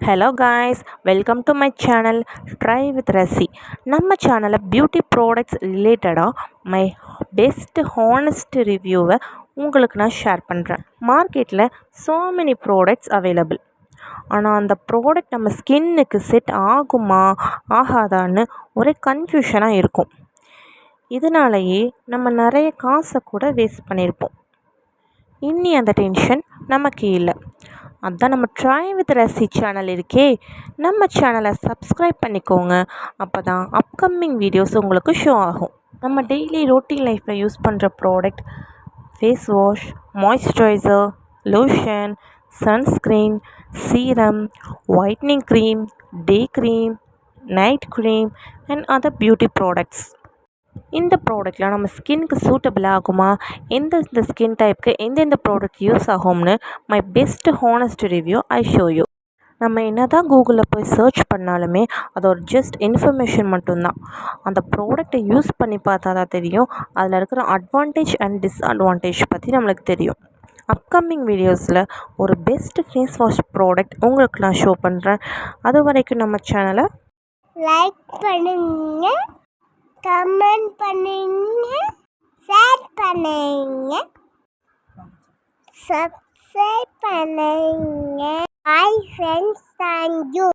Hello guys, welcome to my channel try with Rasi. நம்ம சேனலில் beauty products ரிலேட்டடாக my best honest ரிவ்யூவை உங்களுக்கு நான் ஷேர் பண்ணுறேன். மார்க்கெட்டில் ஸோ மெனி ப்ராடக்ட்ஸ் அவைலபிள். ஆனால் அந்த ப்ராடக்ட் நம்ம ஸ்கின்னுக்கு செட் ஆகுமா ஆகாதான்னு ஒரே கன்ஃபியூஷனாக இருக்கும். இதனாலேயே நம்ம நிறைய காசை கூட வேஸ்ட் பண்ணியிருப்போம். இன்னி அந்த டென்ஷன் நமக்கு இல்லை. அதான் நம்ம ட்ரை வித் ரசி சேனல் இருக்கே, நம்ம சேனலை சப்ஸ்கிரைப் பண்ணிக்கோங்க. அப்போ தான் அப்கமிங் வீடியோஸ் உங்களுக்கு ஷோ ஆகும். நம்ம டெய்லி ரொட்டீன் லைஃப்பில் யூஸ் பண்ணுற product face wash, moisturiser, lotion, sunscreen, serum, whitening cream, day cream, night cream and other beauty products. இந்த ப்ராடக்ட்லாம் நம்ம ஸ்கின்னுக்கு சூட்டபிள் ஆகுமா, எந்தெந்த ஸ்கின் டைப்புக்கு எந்தெந்த ப்ராடக்ட் யூஸ் ஆகும்னு my best honest review I show you. நம்ம என்ன தான் கூகுளில் போய் சர்ச் பண்ணாலுமே அது ஒரு ஜஸ்ட் இன்ஃபர்மேஷன் மட்டும்தான். அந்த ப்ராடக்டை யூஸ் பண்ணி பார்த்தா தான் தெரியும் அதில் இருக்கிற அட்வான்டேஜ் அண்ட் டிஸ்அட்வான்டேஜ் பற்றி நம்மளுக்கு தெரியும். அப்கமிங் வீடியோஸில் ஒரு பெஸ்ட் ஃபேஸ் வாஷ் ப்ராடக்ட் உங்களுக்கு நான் ஷோ பண்ணுறேன். அது வரைக்கும் நம்ம சேனலை லைக் பண்ணுங்க, கமெண்ட் பண்ணுங்க, ஷேர் பண்ணுங்க, சப்ஸ்கிரைப் பண்ணுங்க. Hi friends, thank you.